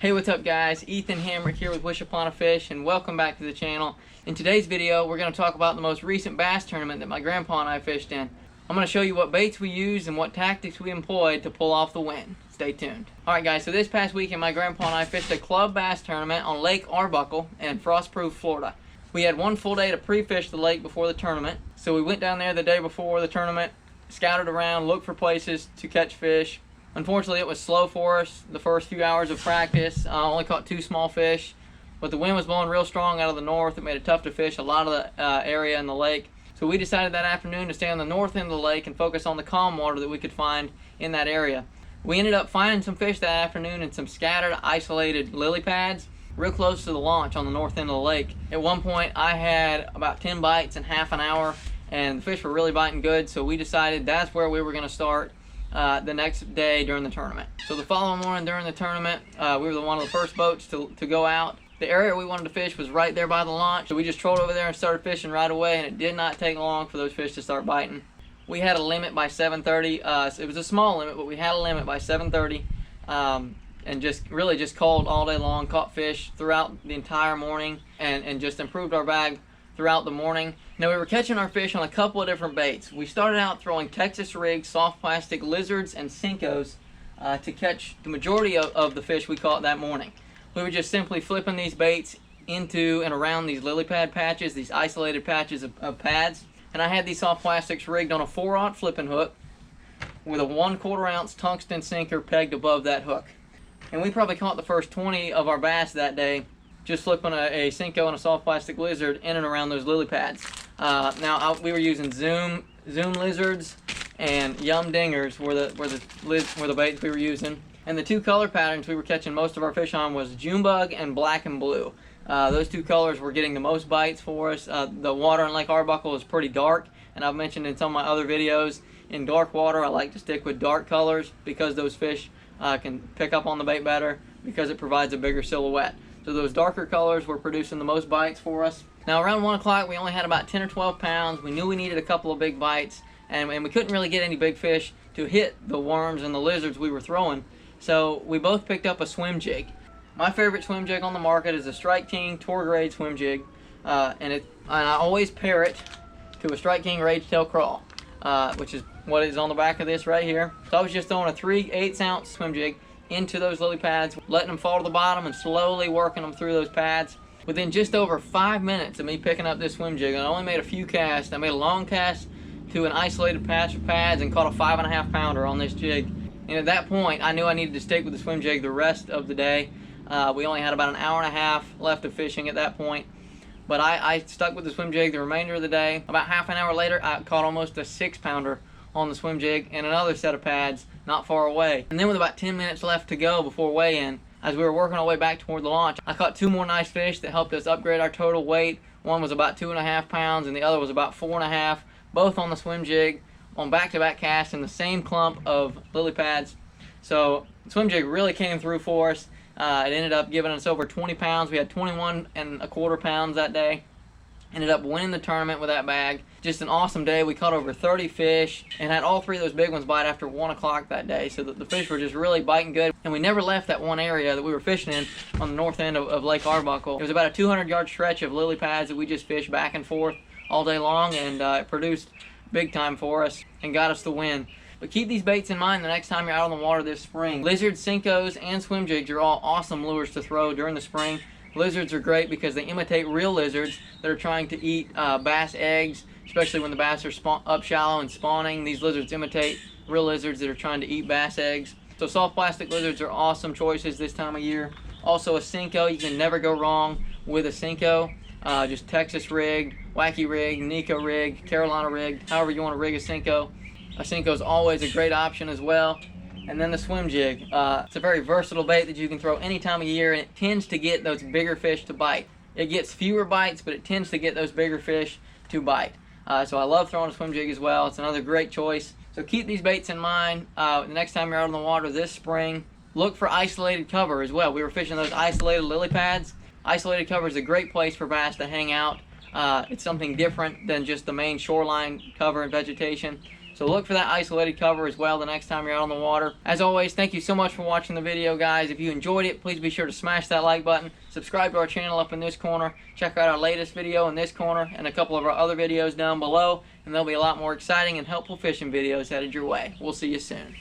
Hey, what's up guys? Ethan Hamrick here with Wish Upon a Fish, and welcome back to the channel. In today's video, we're going to talk about the most recent bass tournament that my grandpa and I fished in. I'm going to show you what baits we used and what tactics we employed to pull off the win. Stay tuned. Alright guys, so this past weekend my grandpa and I fished a club bass tournament on Lake Arbuckle in Frostproof, Florida. We had one full day to pre-fish the lake before the tournament, so we went down there the day before the tournament, scouted around, looked for places to catch fish. Unfortunately, it was slow for us the first few hours of practice. Only caught 2 small fish, but the wind was blowing real strong out of the north. It made it tough to fish a lot of the area in the lake. So we decided that afternoon to stay on the north end of the lake and focus on the calm water that we could find in that area. We ended up finding some fish that afternoon in some scattered, isolated lily pads real close to the launch on the north end of the lake. At one point, I had about 10 bites in half an hour, and the fish were really biting good, so we decided that's where we were going to start the next day during the tournament. So the following morning during the tournament, we were one of the first boats to go out. The area we wanted to fish was right there by the launch, so we just trolled over there and started fishing right away, and it did not take long for those fish to start biting. We had a limit by 7:30. So it was a small limit, but we had a limit by 7:30, and just called all day long, caught fish throughout the entire morning, and just improved our bag throughout the morning. Now, we were catching our fish on a couple of different baits. We started out throwing Texas rig soft plastic lizards and Senkos to catch the majority of the fish we caught that morning. We were just simply flipping these baits into and around these lily pad patches, these isolated patches of pads. And I had these soft plastics rigged on a 4/0 flipping hook with a 1/4 ounce tungsten sinker pegged above that hook. And we probably caught the first 20 of our bass that day just flipping a Senko and a soft plastic lizard in and around those lily pads. We were using Zoom lizards and Yum dingers were the baits we were using. And the 2 color patterns we were catching most of our fish on was June bug and black and blue. Those 2 colors were getting the most bites for us. The water in Lake Arbuckle is pretty dark, and I've mentioned in some of my other videos, in dark water I like to stick with dark colors because those fish can pick up on the bait better because it provides a bigger silhouette. So those darker colors were producing the most bites for us. Now around 1 o'clock we only had about 10 or 12 pounds. We knew we needed a couple of big bites, and we couldn't really get any big fish to hit the worms and the lizards we were throwing. So we both picked up a swim jig. My favorite swim jig on the market is a Strike King Tour Grade swim jig, and I always pair it to a Strike King Rage Tail Crawl, which is what is on the back of this right here. So I was just throwing a 3/8 ounce swim jig into those lily pads, letting them fall to the bottom and slowly working them through those pads. Within just over 5 minutes of me picking up this swim jig, I only made a few casts. I made a long cast to an isolated patch of pads and caught a 5.5 pounder on this jig. And at that point, I knew I needed to stick with the swim jig the rest of the day. We only had about an hour and a half left of fishing at that point, but I stuck with the swim jig the remainder of the day. About half an hour later, I caught almost a 6 pounder on the swim jig and another set of pads not far away. And then with about 10 minutes left to go before weigh-in, as we were working our way back toward the launch, I caught 2 more nice fish that helped us upgrade our total weight. One was about 2.5 pounds and the other was about 4.5, both on the swim jig on back-to-back casts in the same clump of lily pads. So the swim jig really came through for us. It ended up giving us over 20 pounds. We had 21.25 pounds that day. Ended up winning the tournament with that bag. Just an awesome day. We caught over 30 fish and had all 3 of those big ones bite after 1 o'clock that day. So the fish were just really biting good. And we never left that one area that we were fishing in on the north end of Lake Arbuckle. It was about a 200-yard stretch of lily pads that we just fished back and forth all day long, and it produced big time for us and got us the win. But keep these baits in mind the next time you're out on the water this spring. Lizards, Senkos, and swim jigs are all awesome lures to throw during the spring. Lizards are great because they imitate real lizards that are trying to eat bass eggs, especially when the bass are up shallow and spawning. These lizards imitate real lizards that are trying to eat bass eggs. So soft plastic lizards are awesome choices this time of year. Also a Senko, you can never go wrong with a Senko. Just Texas rig, Wacky rig, Nico rig, Carolina rig, however you want to rig a Senko. A Senko is always a great option as well. And then the swim jig. It's a very versatile bait that you can throw any time of year, and it tends to get those bigger fish to bite. It gets fewer bites, but it tends to get those bigger fish to bite. So I love throwing a swim jig as well. It's another great choice. So keep these baits in mind the next time you're out on the water this spring. Look for isolated cover as well. We were fishing those isolated lily pads. Isolated cover is a great place for bass to hang out. It's something different than just the main shoreline cover and vegetation. So look for that isolated cover as well the next time you're out on the water. As always, thank you so much for watching the video, guys. If you enjoyed it, please be sure to smash that like button. Subscribe to our channel up in this corner. Check out our latest video in this corner and a couple of our other videos down below. And there'll be a lot more exciting and helpful fishing videos headed your way. We'll see you soon.